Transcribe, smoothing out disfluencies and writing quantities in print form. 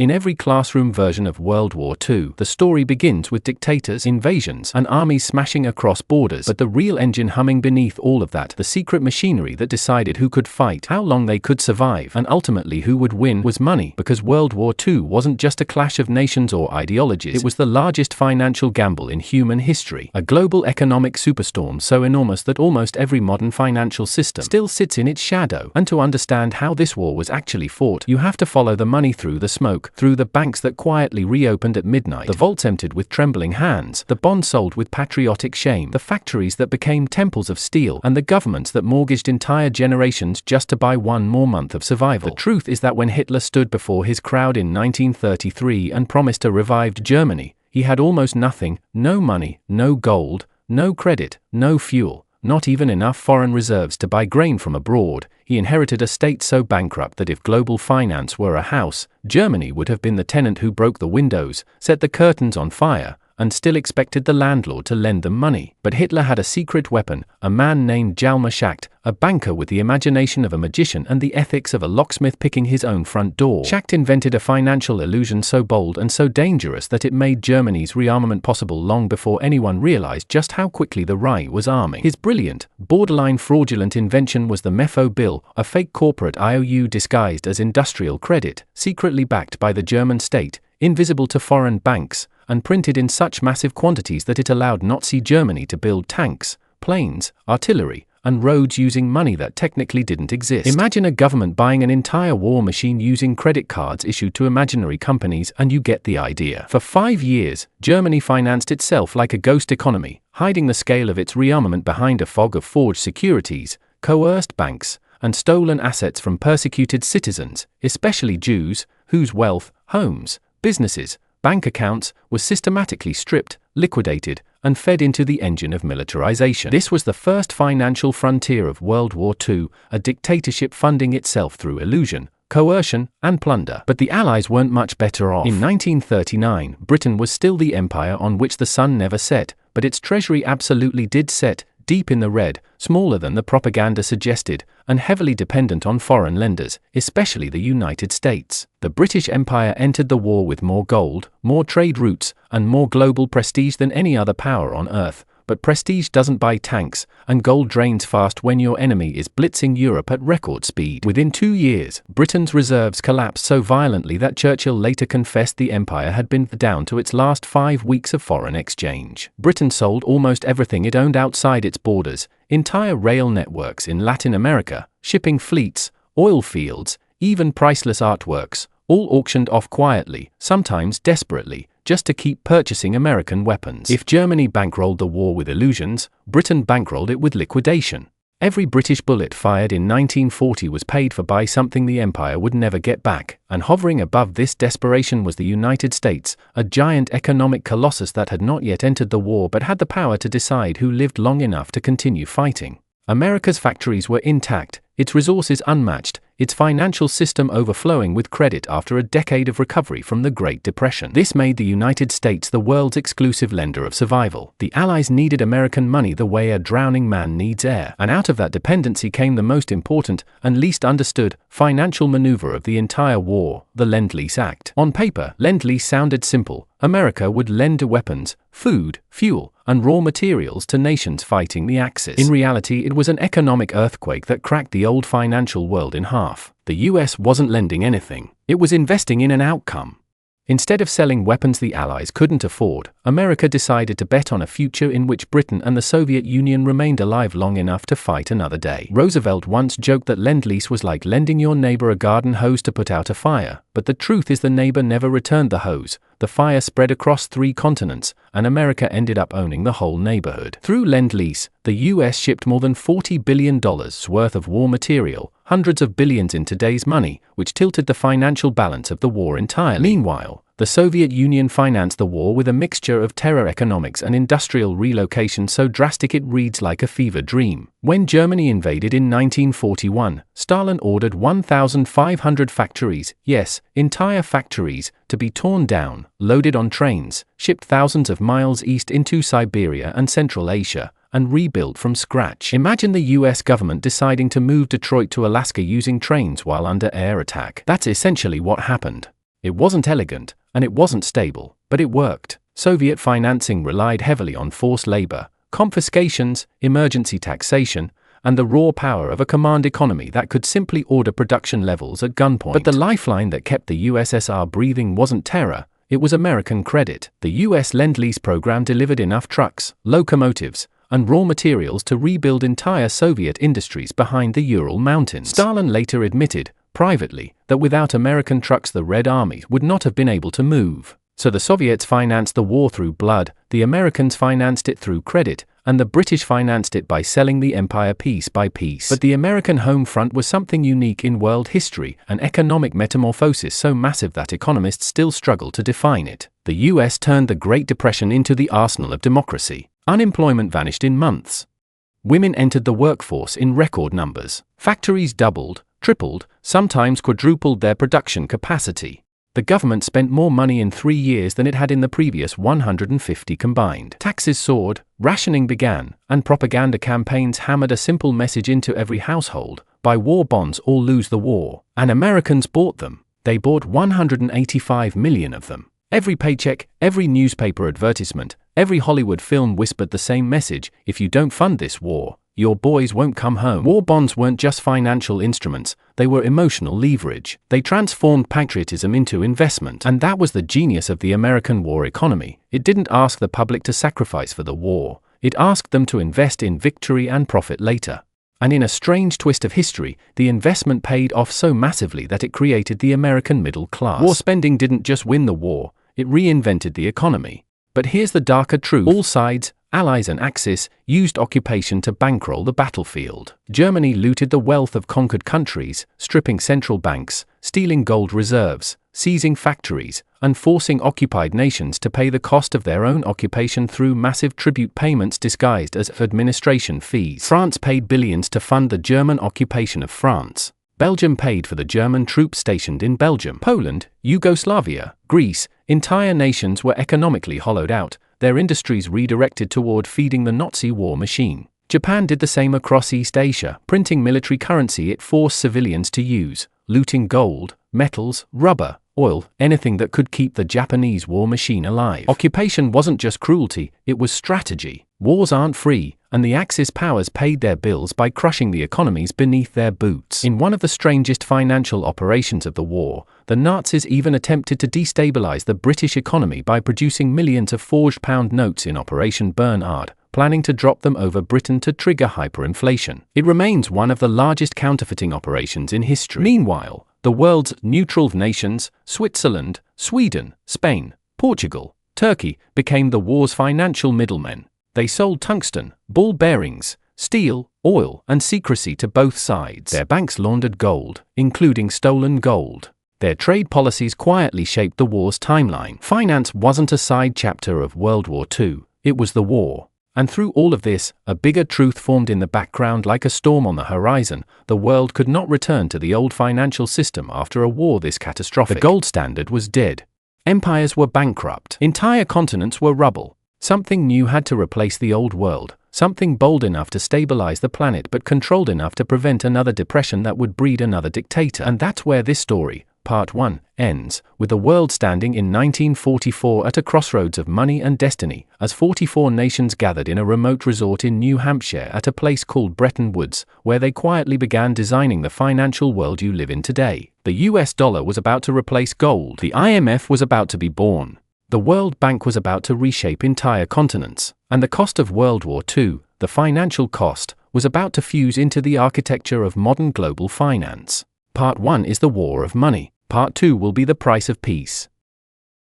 In every classroom version of World War II, the story begins with dictators, invasions, and armies smashing across borders, but the real engine humming beneath all of that, the secret machinery that decided who could fight, how long they could survive, and ultimately who would win, was money. Because World War II wasn't just a clash of nations or ideologies, it was the largest financial gamble in human history, a global economic superstorm so enormous that almost every modern financial system still sits in its shadow. And to understand how this war was actually fought, you have to follow the money through the smoke, through the banks that quietly reopened at midnight, the vaults emptied with trembling hands, the bonds sold with patriotic shame, the factories that became temples of steel, and the governments that mortgaged entire generations just to buy one more month of survival. The truth is that when Hitler stood before his crowd in 1933 and promised a revived Germany, he had almost nothing: no money, no gold, no credit, no fuel, not even enough foreign reserves to buy grain from abroad. He inherited a state so bankrupt that if global finance were a house, Germany would have been the tenant who broke the windows, set the curtains on fire, and still expected the landlord to lend them money. But Hitler had a secret weapon, a man named Schacht, a banker with the imagination of a magician and the ethics of a locksmith picking his own front door. Schacht invented a financial illusion so bold and so dangerous that it made Germany's rearmament possible long before anyone realized just how quickly the Reich was arming. His brilliant, borderline fraudulent invention was the MEFO bill, a fake corporate IOU disguised as industrial credit, secretly backed by the German state, invisible to foreign banks, and printed in such massive quantities that it allowed Nazi Germany to build tanks, planes, artillery, and roads using money that technically didn't exist. Imagine a government buying an entire war machine using credit cards issued to imaginary companies, and you get the idea. For 5 years, Germany financed itself like a ghost economy, hiding the scale of its rearmament behind a fog of forged securities, coerced banks, and stolen assets from persecuted citizens, especially Jews, whose wealth, homes, businesses, bank accounts were systematically stripped, liquidated, and fed into the engine of militarization. This was the first financial frontier of World War II, a dictatorship funding itself through illusion, coercion, and plunder. But the Allies weren't much better off. In 1939, Britain was still the empire on which the sun never set, but its treasury absolutely did set, deep in the red, smaller than the propaganda suggested, and heavily dependent on foreign lenders, especially the United States. The British Empire entered the war with more gold, more trade routes, and more global prestige than any other power on earth. But prestige doesn't buy tanks, and gold drains fast when your enemy is blitzing Europe at record speed. Within 2 years, Britain's reserves collapsed so violently that Churchill later confessed the empire had been down to its last 5 weeks of foreign exchange. Britain sold almost everything it owned outside its borders, entire rail networks in Latin America, shipping fleets, oil fields, even priceless artworks, all auctioned off quietly, sometimes desperately, just to keep purchasing American weapons. If Germany bankrolled the war with illusions, Britain bankrolled it with liquidation. Every British bullet fired in 1940 was paid for by something the empire would never get back, and hovering above this desperation was the United States, a giant economic colossus that had not yet entered the war but had the power to decide who lived long enough to continue fighting. America's factories were intact, its resources unmatched, its financial system overflowing with credit after a decade of recovery from the Great Depression. This made the United States the world's exclusive lender of survival. The Allies needed American money the way a drowning man needs air, and out of that dependency came the most important, and least understood, financial maneuver of the entire war, the Lend-Lease Act. On paper, Lend-Lease sounded simple. America would lend weapons, food, fuel, and raw materials to nations fighting the Axis. In reality, it was an economic earthquake that cracked the old financial world in half. The US wasn't lending anything. It was investing in an outcome. Instead of selling weapons the Allies couldn't afford, America decided to bet on a future in which Britain and the Soviet Union remained alive long enough to fight another day. Roosevelt once joked that Lend-Lease was like lending your neighbor a garden hose to put out a fire, but the truth is the neighbor never returned the hose. The fire spread across 3 continents, and America ended up owning the whole neighborhood. Through Lend-Lease, the US shipped more than $40 billion worth of war material, hundreds of billions in today's money, which tilted the financial balance of the war entirely. Meanwhile, the Soviet Union financed the war with a mixture of terror economics and industrial relocation so drastic it reads like a fever dream. When Germany invaded in 1941, Stalin ordered 1,500 factories, yes, entire factories, to be torn down, loaded on trains, shipped thousands of miles east into Siberia and Central Asia, and rebuilt from scratch. Imagine the US government deciding to move Detroit to Alaska using trains while under air attack. That's essentially what happened. It wasn't elegant, and it wasn't stable, but it worked. Soviet financing relied heavily on forced labor, confiscations, emergency taxation, and the raw power of a command economy that could simply order production levels at gunpoint. But the lifeline that kept the USSR breathing wasn't terror, it was American credit. The US Lend-Lease program delivered enough trucks, locomotives, and raw materials to rebuild entire Soviet industries behind the Ural Mountains. Stalin later admitted, privately, that without American trucks the Red Army would not have been able to move. So the Soviets financed the war through blood, the Americans financed it through credit, and the British financed it by selling the empire piece by piece. But the American home front was something unique in world history, an economic metamorphosis so massive that economists still struggle to define it. The US turned the Great Depression into the arsenal of democracy. Unemployment vanished in months. Women entered the workforce in record numbers. Factories doubled, tripled, sometimes quadrupled their production capacity. The government spent more money in 3 years than it had in the previous 150 combined. Taxes soared, rationing began, and propaganda campaigns hammered a simple message into every household: buy war bonds or lose the war. And Americans bought them. They bought 185 million of them. Every paycheck, every newspaper advertisement, every Hollywood film whispered the same message: if you don't fund this war, your boys won't come home. War bonds weren't just financial instruments, they were emotional leverage. They transformed patriotism into investment. And that was the genius of the American war economy. It didn't ask the public to sacrifice for the war, it asked them to invest in victory and profit later. And in a strange twist of history, the investment paid off so massively that it created the American middle class. War spending didn't just win the war, it reinvented the economy. But here's the darker truth: all sides, Allies and Axis, used occupation to bankroll the battlefield. Germany looted the wealth of conquered countries, stripping central banks, stealing gold reserves, seizing factories, and forcing occupied nations to pay the cost of their own occupation through massive tribute payments disguised as administration fees. France paid billions to fund the German occupation of France. Belgium paid for the German troops stationed in Belgium. Poland, Yugoslavia, Greece, entire nations were economically hollowed out, their industries redirected toward feeding the Nazi war machine. Japan did the same across East Asia, printing military currency it forced civilians to use, looting gold, metals, rubber, oil, anything that could keep the Japanese war machine alive. Occupation wasn't just cruelty, it was strategy. Wars aren't free, and the Axis powers paid their bills by crushing the economies beneath their boots. In one of the strangest financial operations of the war, the Nazis even attempted to destabilize the British economy by producing millions of forged pound notes in Operation Bernard, planning to drop them over Britain to trigger hyperinflation. It remains one of the largest counterfeiting operations in history. Meanwhile, the world's neutral nations, Switzerland, Sweden, Spain, Portugal, Turkey, became the war's financial middlemen. They sold tungsten, ball bearings, steel, oil, and secrecy to both sides. Their banks laundered gold, including stolen gold. Their trade policies quietly shaped the war's timeline. Finance wasn't a side chapter of World War II, it was the war. And through all of this, a bigger truth formed in the background like a storm on the horizon: the world could not return to the old financial system after a war this catastrophic. The gold standard was dead. Empires were bankrupt. Entire continents were rubble. Something new had to replace the old world, something bold enough to stabilize the planet but controlled enough to prevent another depression that would breed another dictator. And that's where this story, Part 1, ends, with the world standing in 1944 at a crossroads of money and destiny, as 44 nations gathered in a remote resort in New Hampshire at a place called Bretton Woods, where they quietly began designing the financial world you live in today. The US dollar was about to replace gold. The IMF was about to be born. The World Bank was about to reshape entire continents. And the cost of World War II, the financial cost, was about to fuse into the architecture of modern global finance. Part 1 is the war of money. Part 2 will be the price of peace.